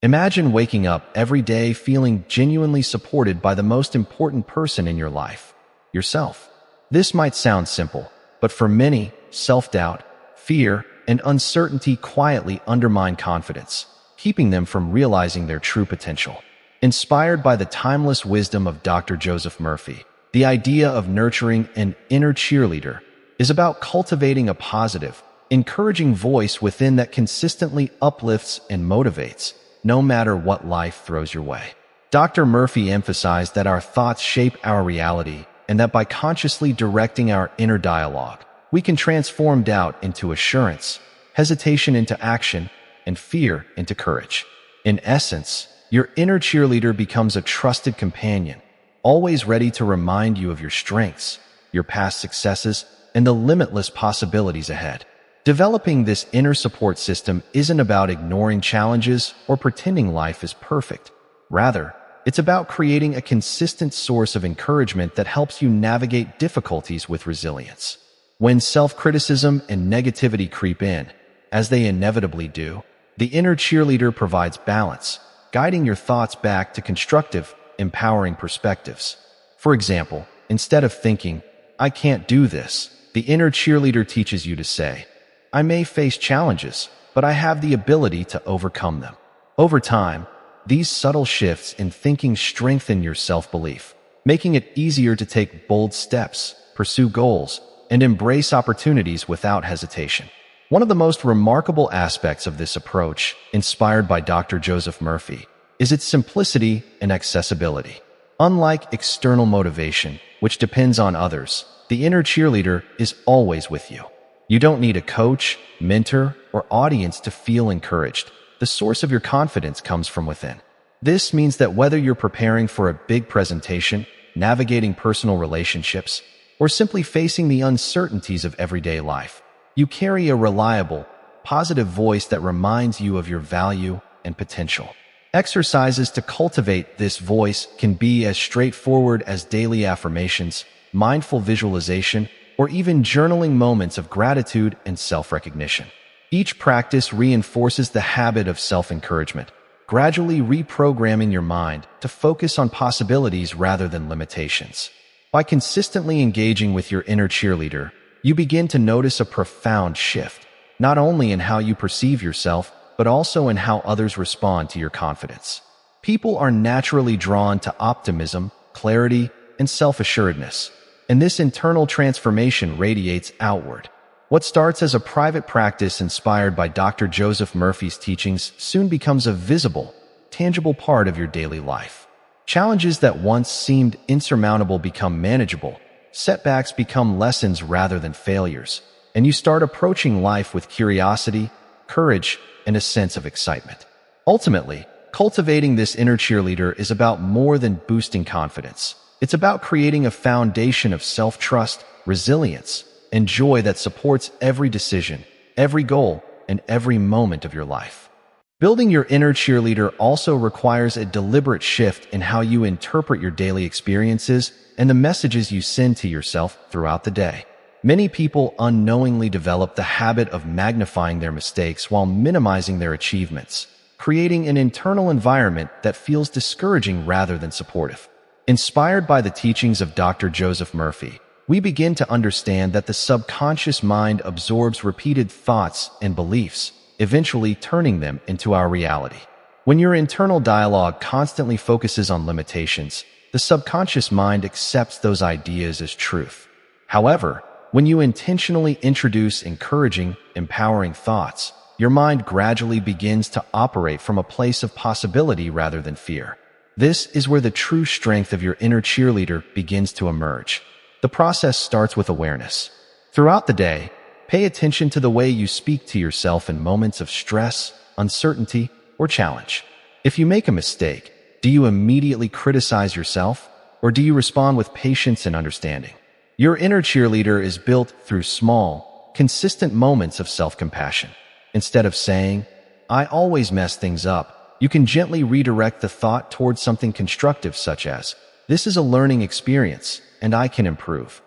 Imagine waking up every day feeling genuinely supported by the most important person in your life, yourself. This might sound simple, but for many, self-doubt, fear, and uncertainty quietly undermine confidence, keeping them from realizing their true potential. Inspired by the timeless wisdom of Dr. Joseph Murphy, the idea of nurturing an inner cheerleader is about cultivating a positive, encouraging voice within that consistently uplifts and motivates, no matter what life throws your way. Dr. Murphy emphasized that our thoughts shape our reality and that by consciously directing our inner dialogue, we can transform doubt into assurance, hesitation into action, and fear into courage. In essence, your inner cheerleader becomes a trusted companion, always ready to remind you of your strengths, your past successes, and the limitless possibilities ahead. Developing this inner support system isn't about ignoring challenges or pretending life is perfect. Rather, it's about creating a consistent source of encouragement that helps you navigate difficulties with resilience. When self-criticism and negativity creep in, as they inevitably do, the inner cheerleader provides balance, guiding your thoughts back to constructive, empowering perspectives. For example, instead of thinking, "I can't do this," the inner cheerleader teaches you to say, "I may face challenges, but I have the ability to overcome them." Over time, these subtle shifts in thinking strengthen your self-belief, making it easier to take bold steps, pursue goals, and embrace opportunities without hesitation. One of the most remarkable aspects of this approach, inspired by Dr. Joseph Murphy, is its simplicity and accessibility. Unlike external motivation, which depends on others, the inner cheerleader is always with you. You don't need a coach, mentor, or audience to feel encouraged. The source of your confidence comes from within. This means that whether you're preparing for a big presentation, navigating personal relationships, or simply facing the uncertainties of everyday life, you carry a reliable, positive voice that reminds you of your value and potential. Exercises to cultivate this voice can be as straightforward as daily affirmations, mindful visualization, or even journaling moments of gratitude and self-recognition. Each practice reinforces the habit of self-encouragement, gradually reprogramming your mind to focus on possibilities rather than limitations. By consistently engaging with your inner cheerleader, you begin to notice a profound shift, not only in how you perceive yourself, but also in how others respond to your confidence. People are naturally drawn to optimism, clarity, and self-assuredness, and this internal transformation radiates outward. What starts as a private practice inspired by Dr. Joseph Murphy's teachings soon becomes a visible, tangible part of your daily life. Challenges that once seemed insurmountable become manageable, setbacks become lessons rather than failures, and you start approaching life with curiosity, courage, and a sense of excitement. Ultimately, cultivating this inner cheerleader is about more than boosting confidence. It's about creating a foundation of self-trust, resilience, and joy that supports every decision, every goal, and every moment of your life. Building your inner cheerleader also requires a deliberate shift in how you interpret your daily experiences and the messages you send to yourself throughout the day. Many people unknowingly develop the habit of magnifying their mistakes while minimizing their achievements, creating an internal environment that feels discouraging rather than supportive. Inspired by the teachings of Dr. Joseph Murphy, we begin to understand that the subconscious mind absorbs repeated thoughts and beliefs, eventually turning them into our reality. When your internal dialogue constantly focuses on limitations, the subconscious mind accepts those ideas as truth. However, when you intentionally introduce encouraging, empowering thoughts, your mind gradually begins to operate from a place of possibility rather than fear. This is where the true strength of your inner cheerleader begins to emerge. The process starts with awareness. Throughout the day, pay attention to the way you speak to yourself in moments of stress, uncertainty, or challenge. If you make a mistake, do you immediately criticize yourself, or do you respond with patience and understanding? Your inner cheerleader is built through small, consistent moments of self-compassion. Instead of saying, "I always mess things up," you can gently redirect the thought towards something constructive such as, "This is a learning experience, and I can improve."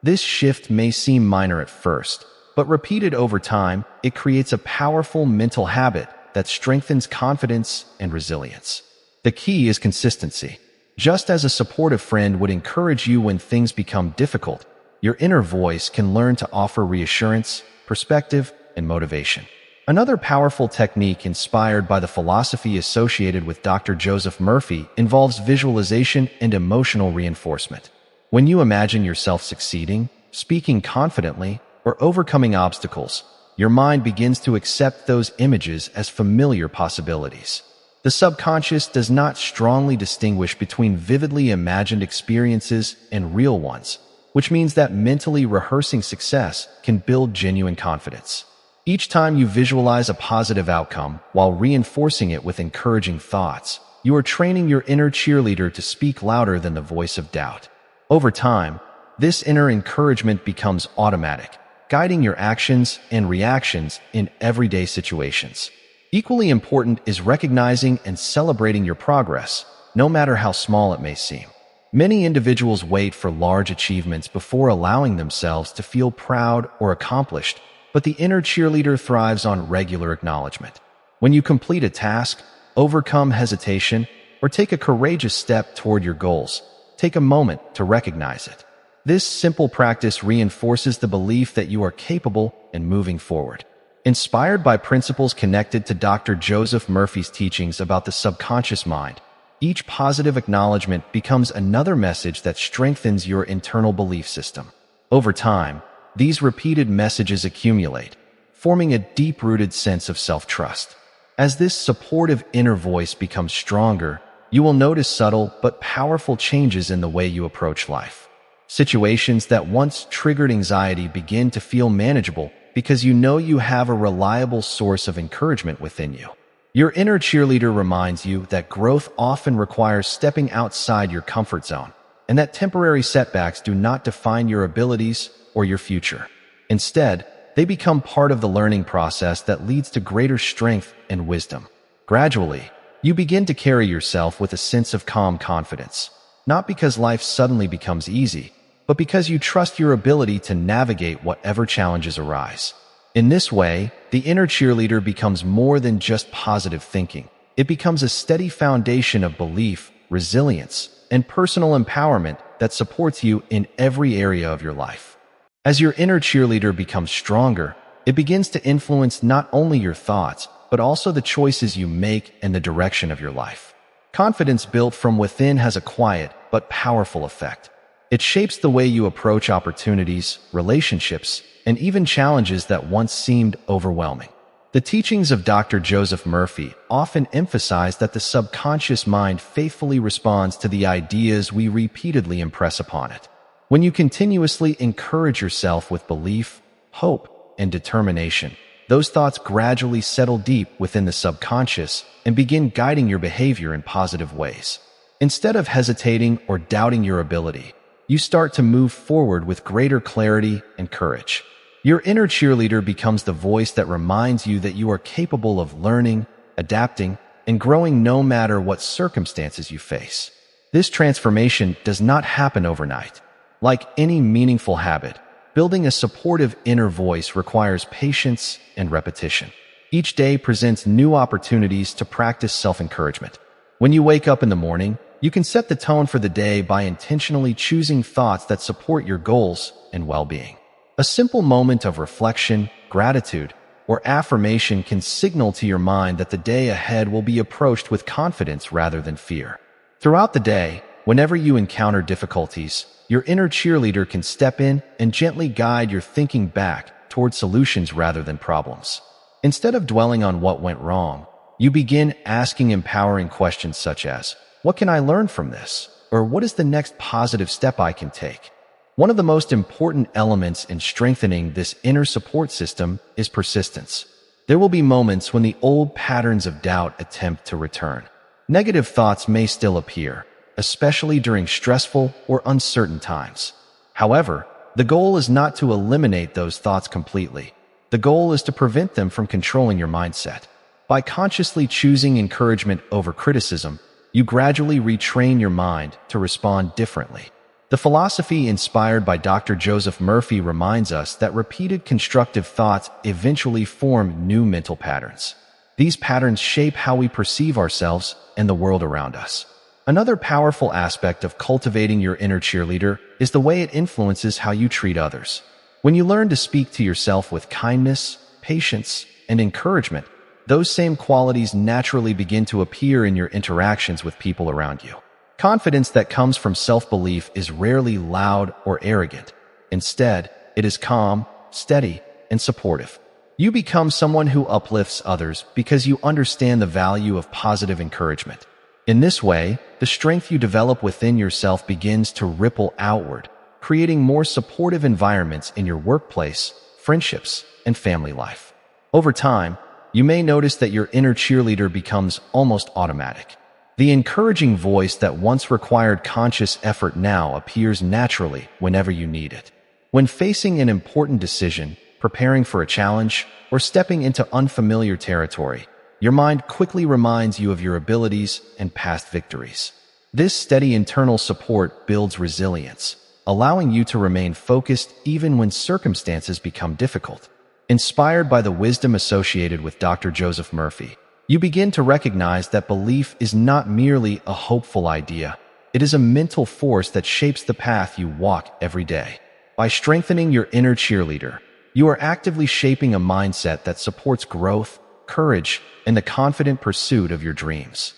This shift may seem minor at first, but repeated over time, it creates a powerful mental habit that strengthens confidence and resilience. The key is consistency. Just as a supportive friend would encourage you when things become difficult, your inner voice can learn to offer reassurance, perspective, and motivation. Another powerful technique inspired by the philosophy associated with Dr. Joseph Murphy involves visualization and emotional reinforcement. When you imagine yourself succeeding, speaking confidently, or overcoming obstacles, your mind begins to accept those images as familiar possibilities. The subconscious does not strongly distinguish between vividly imagined experiences and real ones, which means that mentally rehearsing success can build genuine confidence. Each time you visualize a positive outcome while reinforcing it with encouraging thoughts, you are training your inner cheerleader to speak louder than the voice of doubt. Over time, this inner encouragement becomes automatic, guiding your actions and reactions in everyday situations. Equally important is recognizing and celebrating your progress, no matter how small it may seem. Many individuals wait for large achievements before allowing themselves to feel proud or accomplished, but the inner cheerleader thrives on regular acknowledgement. When you complete a task, overcome hesitation, or take a courageous step toward your goals, take a moment to recognize it. This simple practice reinforces the belief that you are capable and moving forward. Inspired by principles connected to Dr. Joseph Murphy's teachings about the subconscious mind, each positive acknowledgement becomes another message that strengthens your internal belief system. Over time, these repeated messages accumulate, forming a deep-rooted sense of self-trust. As this supportive inner voice becomes stronger, you will notice subtle but powerful changes in the way you approach life. Situations that once triggered anxiety begin to feel manageable because you know you have a reliable source of encouragement within you. Your inner cheerleader reminds you that growth often requires stepping outside your comfort zone, and that temporary setbacks do not define your abilities or your future. Instead, they become part of the learning process that leads to greater strength and wisdom. Gradually, you begin to carry yourself with a sense of calm confidence, not because life suddenly becomes easy, but because you trust your ability to navigate whatever challenges arise. In this way, the inner cheerleader becomes more than just positive thinking. It becomes a steady foundation of belief, resilience, and personal empowerment that supports you in every area of your life. As your inner cheerleader becomes stronger, it begins to influence not only your thoughts, but also the choices you make and the direction of your life. Confidence built from within has a quiet but powerful effect. It shapes the way you approach opportunities, relationships, and even challenges that once seemed overwhelming. The teachings of Dr. Joseph Murphy often emphasize that the subconscious mind faithfully responds to the ideas we repeatedly impress upon it. When you continuously encourage yourself with belief, hope, and determination, those thoughts gradually settle deep within the subconscious and begin guiding your behavior in positive ways. Instead of hesitating or doubting your ability, you start to move forward with greater clarity and courage. Your inner cheerleader becomes the voice that reminds you that you are capable of learning, adapting, and growing no matter what circumstances you face. This transformation does not happen overnight. Like any meaningful habit, building a supportive inner voice requires patience and repetition. Each day presents new opportunities to practice self-encouragement. When you wake up in the morning, you can set the tone for the day by intentionally choosing thoughts that support your goals and well-being. A simple moment of reflection, gratitude, or affirmation can signal to your mind that the day ahead will be approached with confidence rather than fear. Throughout the day, whenever you encounter difficulties, your inner cheerleader can step in and gently guide your thinking back toward solutions rather than problems. Instead of dwelling on what went wrong, you begin asking empowering questions such as, "What can I learn from this?" Or "What is the next positive step I can take?" One of the most important elements in strengthening this inner support system is persistence. There will be moments when the old patterns of doubt attempt to return. Negative thoughts may still appear, especially during stressful or uncertain times. However, the goal is not to eliminate those thoughts completely. The goal is to prevent them from controlling your mindset. By consciously choosing encouragement over criticism, you gradually retrain your mind to respond differently. The philosophy inspired by Dr. Joseph Murphy reminds us that repeated constructive thoughts eventually form new mental patterns. These patterns shape how we perceive ourselves and the world around us. Another powerful aspect of cultivating your inner cheerleader is the way it influences how you treat others. When you learn to speak to yourself with kindness, patience, and encouragement, those same qualities naturally begin to appear in your interactions with people around you. Confidence that comes from self-belief is rarely loud or arrogant. Instead, it is calm, steady, and supportive. You become someone who uplifts others because you understand the value of positive encouragement. In this way, the strength you develop within yourself begins to ripple outward, creating more supportive environments in your workplace, friendships, and family life. Over time, you may notice that your inner cheerleader becomes almost automatic. The encouraging voice that once required conscious effort now appears naturally whenever you need it. When facing an important decision, preparing for a challenge, or stepping into unfamiliar territory, your mind quickly reminds you of your abilities and past victories. This steady internal support builds resilience, allowing you to remain focused even when circumstances become difficult. Inspired by the wisdom associated with Dr. Joseph Murphy, you begin to recognize that belief is not merely a hopeful idea. It is a mental force that shapes the path you walk every day. By strengthening your inner cheerleader, you are actively shaping a mindset that supports growth, courage, and the confident pursuit of your dreams.